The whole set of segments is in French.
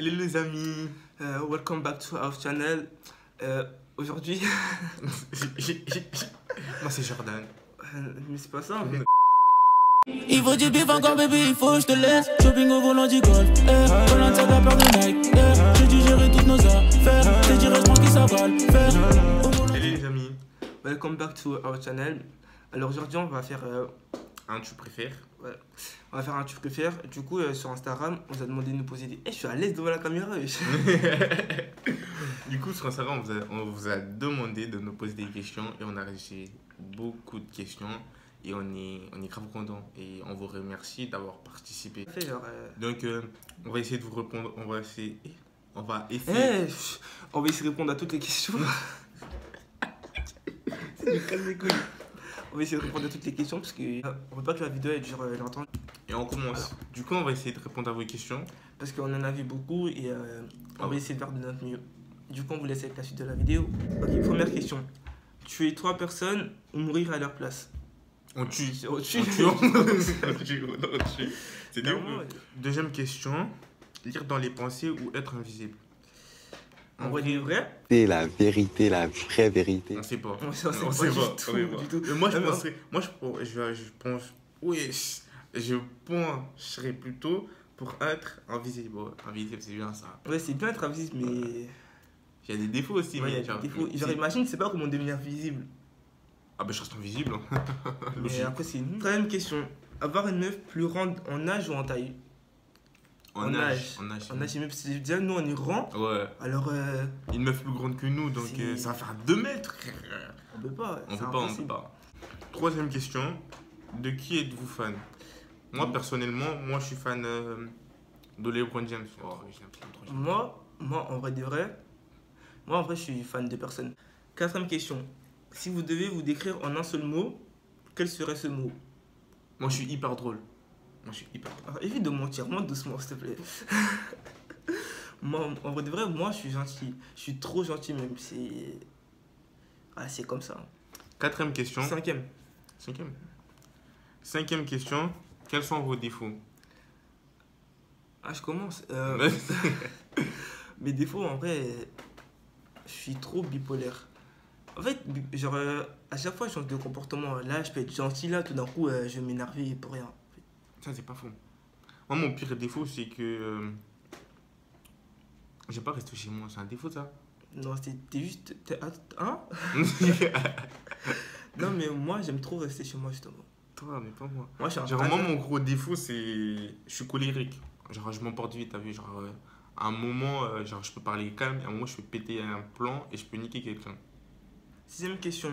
Hello les amis. Welcome back to our channel. Aujourd'hui, Moi c'est Jordan. mais c'est pas ça en fait. Il faut du bif encore baby, il faut je te laisse. Shopping au volant du golf, volant de la paire de Nike, j'ai dû gérer toutes nos affaires. Je dirais je pense que ça va le faire. Hello les amis. Welcome back to our channel. Alors aujourd'hui on va faire Un tu préfères? ouais, on va faire un tu préfères. Du coup sur Instagram on nous a demandé de nous poser des. Je suis à l'aise devant la caméra. Du coup sur Instagram on vous a demandé de nous poser des questions et on a reçu beaucoup de questions et on est grave content et on vous remercie d'avoir participé. Fait genre. Donc on va essayer de vous répondre. On va essayer. On va essayer de répondre à toutes les questions. C'est du calme les couilles. On va essayer de répondre à toutes les questions parce que on veut pas que la vidéo elle dure longtemps. Et on commence. Alors, du coup on va essayer de répondre à vos questions. Parce qu'on en a vu beaucoup et on va essayer de faire de notre mieux. Du coup on vous laisse avec la suite de la vidéo. Ok, première question. Tuer 3 personnes ou mourir à leur place? On tue. On tue. On tue. C'est dur. Clairement, ouais. Deuxième question. Lire dans les pensées ou être invisible? En vrai, de vrai, C'est la vérité, la vraie vérité. On sait pas. on sait On pas sait du pas. tout, On sait pas. du tout. Mais moi, je Ah, mais penserais. Moi, je pense. Oui, je pencherais plutôt pour être invisible. Ouais, invisible, c'est bien ça. Ouais, c'est bien être invisible, mais. Il y a des défauts aussi. Ouais, il y a tu vois. des défauts. Genre, C'est- imagine, tu sais pas comment devenir visible. Ah, ben, je reste invisible. Hein. Mais Logique. après, c'est une troisième question. Avoir une meuf plus grande en âge ou en taille? En âge. En âge. En âge, mais parce que déjà, nous, on est grand. Ouais. Alors, Une meuf plus grande que nous, donc C'est- ça va faire 2 mètres. on peut pas. On c'est peut pas, on peut impossible. pas. Troisième question. De qui êtes-vous fan? Moi, personnellement, moi, je suis fan de LeBron James. Oh, je l'aime trop, j'aime. Moi, en vrai de vrai, moi, en vrai, je suis fan de personne. Quatrième question. Si vous devez vous décrire en un seul mot, quel serait ce mot? Moi, je suis hyper drôle. Moi, je suis hyper drôle. Alors, évite de mentir, monte doucement, s'il te plaît. Moi, en vrai de vrai, moi, je suis gentil. Je suis trop gentil, même. C'est. Ah, c'est comme ça. Quatrième question. Cinquième. Cinquième question. Quels sont vos défauts? Ah, je commence. Mes défauts, en vrai, je suis trop bipolaire. En fait, genre, à chaque fois, je change de comportement. Là, je peux être gentil, là, tout d'un coup, je vais m'énerver pour rien. Ça, c'est pas faux. Moi, mon pire défaut, c'est que j'ai pas resté chez moi. C'est un défaut, ça? Non, t'es juste. Hein? Non, mais moi, j'aime trop rester chez moi, justement. Toi, mais pas moi. Moi, je suis un Genre, moi, rageeur. mon gros défaut, c'est. Je suis colérique. Genre, je m'emporte vite, t'as vu? Genre, à un moment, genre, je peux parler calme, et à un moment, je peux péter un plan et je peux niquer quelqu'un. Sixième question.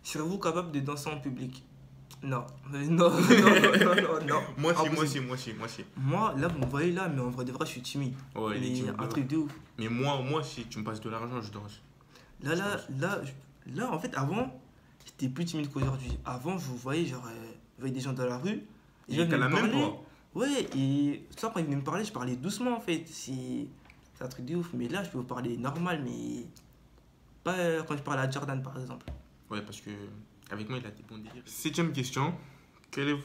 Serez-vous capable de danser en public? Non. Non. Moi, si, Impossible. moi, si. Moi, là, vous me voyez là, mais en vrai de vrai, je suis timide. Ouais, il est Mais timide. un truc de ouf. Mais moi, si tu me passes de l'argent, je danse. Là, en fait, avant, j'étais plus timide qu'aujourd'hui. Avant, je vous voyais, genre, je voyais des gens dans la rue. Et Ils t'as venaient la me même parler. voix. Ouais, et ça, quand ils venaient me parler, je parlais doucement, en fait. C'est un truc de ouf. Mais là, je peux vous parler normal, mais pas quand je parle à Jordan, par exemple. Ouais, parce que avec moi, il a des bons délires. Septième question. Quelle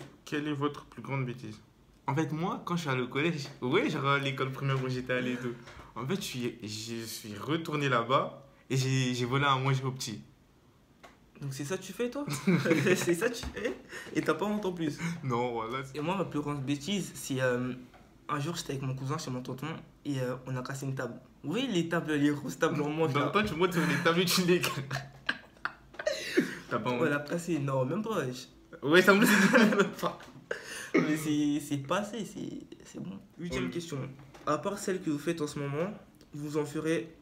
est votre plus grande bêtise? En fait, moi, quand je suis allé au collège, ouais, genre l'école primaire où j'étais allé et tout. En fait, je suis retourné là-bas et j'ai volé à manger au petit. Donc c'est ça que tu fais, toi? C'est ça que tu fais? Et t'as pas honte en plus. Non, voilà. Et moi, ma plus grande bêtise, c'est un jour, j'étais avec mon cousin chez mon tonton et on a cassé une table. Oui, les tables, les grosses tables en manche. Dans le temps, tu montes sur les tables et tu les. T'as pas On honte? l'a cassé, non, même pas. Ouais, ça me Même pas. Mais c'est passé, c'est bon. Huitième Oui. question. À part celle que vous faites en ce moment, vous en ferez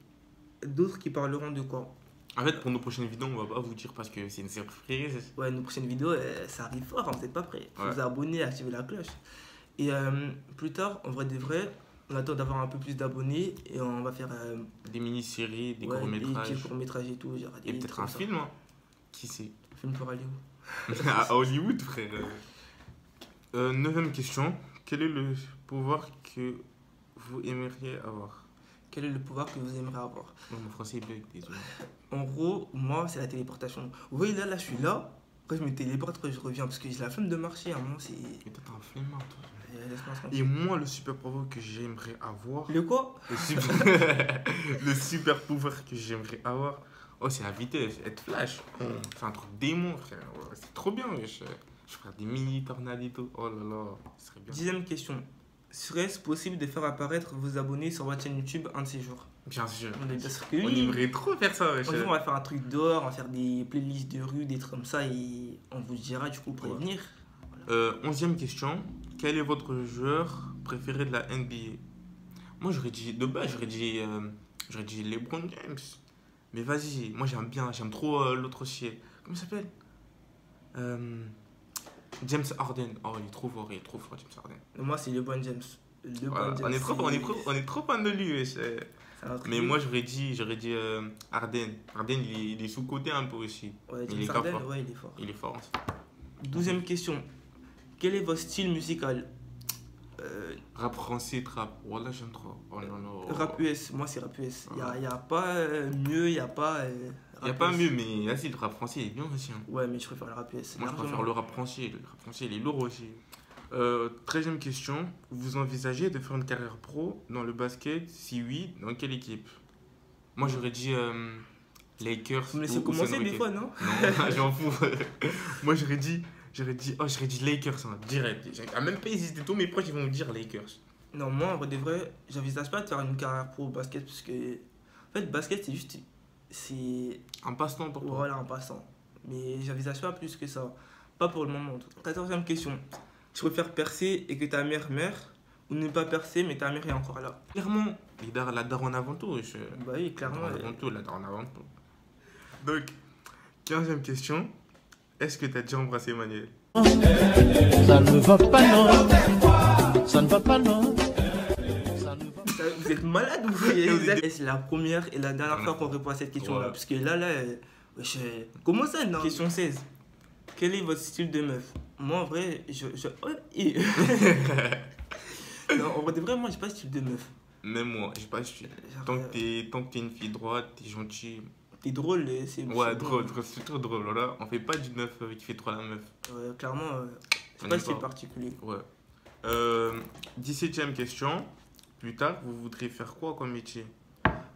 d'autres qui parleront de quoi? En fait, pour nos prochaines vidéos, on va pas vous dire parce que c'est une surprise. Ouais, nos prochaines vidéos, ça arrive fort, hein, vous n'êtes pas prêts. Faut Ouais. vous abonner, activer la cloche. Et plus tard, en vrai de vrai, on attend d'avoir un peu plus d'abonnés et on va faire Des mini-séries, des ouais, courts-métrages. des courts-métrages et tout. Genre, Et des peut-être trucs un comme ça. film, hein. Qui sait? Un film pour aller où? À Hollywood, frère. Neuvième question. Quel est le pouvoir que vous aimeriez avoir? Quel est le pouvoir que vous aimeriez avoir? Non, mon français est bug, désolé. En gros, moi, c'est la téléportation. Vous voyez là, je suis là. Après, je me téléporte, après, je reviens parce que j'ai la flemme de marcher. À un moment, c'est. Et toi, t'as un flemmard, toi. Laisse-moi tranquille. Et moi, le super pouvoir que j'aimerais avoir. Le quoi? Le super... le super pouvoir que j'aimerais avoir. Oh, c'est la vitesse, être flash. Oh, c'est un truc démon, frère. Ouais, c'est trop bien, wesh. Je ferais des mini tornades et tout. Oh là là, ce serait bien. 10e question. Serait-ce possible de faire apparaître vos abonnés sur votre chaîne YouTube un de ces jours? Bien sûr. On est bien sûr que On oui. aimerait trop faire ça, wesh. Franchement, on va faire un truc dehors, on va faire des playlists de rue, des trucs comme ça et on vous dira du coup prévenir. 11e question. Quel est votre joueur préféré de la NBA? Moi, j'aurais dit, de base, j'aurais dit LeBron James. Mais vas-y, moi j'aime trop l'autre aussi. Comment il s'appelle? James Harden. Oh, il est trop fort, James Harden. Moi, c'est LeBron James. Voilà, on est trop fan de lui, wesh. Mais moi, j'aurais dit Harden. Harden, il est sous-côté un peu aussi. Ouais, il est James Harden, fort. ouais, il est fort. Il est fort. 12e question. Quel est votre style musical? Rap français, trap. Voilà, j'aime trop. Oh non, non. Rap US, moi c'est rap US. Il n'y a pas mieux, il n'y a pas. Il n'y a pas mieux, mais vas-y, le rap français il est bien aussi. Hein. Ouais, mais je préfère le rap US. Moi, je préfère le rap français. Le rap français, il est lourd aussi. 13e question. Vous envisagez de faire une carrière pro dans le basket? Si oui, dans quelle équipe? Moi, j'aurais dit Lakers. Vous me laissez commencer des fois, non? Non, j'en fous. Moi, j'aurais dit Lakers, hein, direct. Même pas hésité, tous mes proches ils vont me dire Lakers. Non, moi, en vrai de vrai, j'envisage pas de faire une carrière pro au basket parce que. En fait, basket, c'est juste. C'est. Un passe-temps pour toi. Voilà, un passant. Mais j'envisage pas plus que ça. Pas pour le moment, en tout cas. 14e question. Tu préfères percer et que ta mère meurt ou ne pas percer mais ta mère est encore là? Clairement, la daronne avant tout. Bah oui, clairement. La daronne avant tout. Donc, 15e question. Est-ce que tu as déjà embrassé Emmanuel? Ça ne va pas, non. Ça ne va pas, non. Vous êtes malade ou c'est la première et la dernière fois qu'on répond à cette question-là. Parce que là, comment ça, non? Question 16. Quel est votre style de meuf? Moi, en vrai, non, en vrai, vraiment, j'ai pas de style de meuf. Même moi, j'ai pas de style. Tant que t'es une fille droite, t'es gentille. T'es drôle, c'est. Ouais, drôle, c'est trop drôle. Voilà, on fait pas du meuf qui fait trop la meuf. Ouais, clairement, c'est pas de style particulier. Ouais. 17e question. Plus tard, vous voudriez faire quoi comme métier?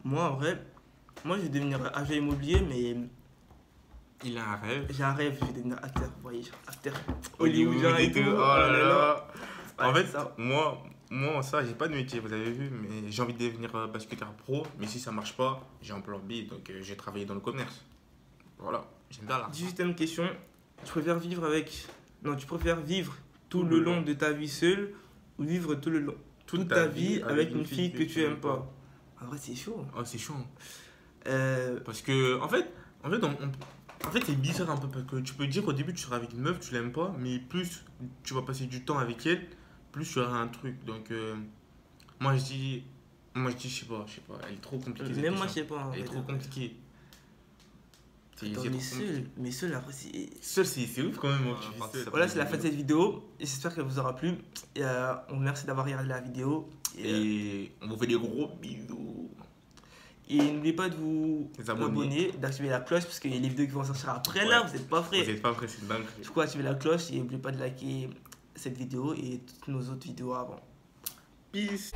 Moi, en vrai, je vais devenir agent immobilier, mais. Il a un rêve. J'ai un rêve, je vais devenir acteur, vous voyez, acteur hollywoodien et tout. Oh là là. En fait, ça. moi, ça, j'ai pas de métier, vous avez vu, mais j'ai envie de devenir basketteur pro. Mais si ça marche pas, j'ai un plan B, donc j'ai travaillé dans le commerce. Voilà, j'aime bien là. 18e question. Tu préfères vivre avec. Non, tu préfères vivre tout le long de ta vie seule ou vivre toute ta vie avec une fille que tu aimes pas? En vrai, c'est chaud. Oh, c'est chaud. Parce que, en fait, c'est bizarre un peu parce que tu peux dire qu'au début tu seras avec une meuf, tu l'aimes pas, mais plus tu vas passer du temps avec elle, plus tu auras un truc. Donc, moi je dis, je sais pas, elle est trop compliquée. Même moi, je sais pas. Elle est trop compliquée. Attends, mais seul, après, c'est. Seul, c'est ouf quand même. Voilà, c'est la fin de cette vidéo. Et j'espère qu'elle vous aura plu. Et on vous remercie d'avoir regardé la vidéo. Et on vous fait des gros bisous. Et n'oubliez pas de vous abonner, d'activer la cloche parce que les vidéos qui vont sortir après là, vous n'êtes pas prêts. Vous n'êtes pas prêts, c'est dingue. Du coup, activez la cloche et n'oubliez pas de liker cette vidéo et toutes nos autres vidéos avant. Peace.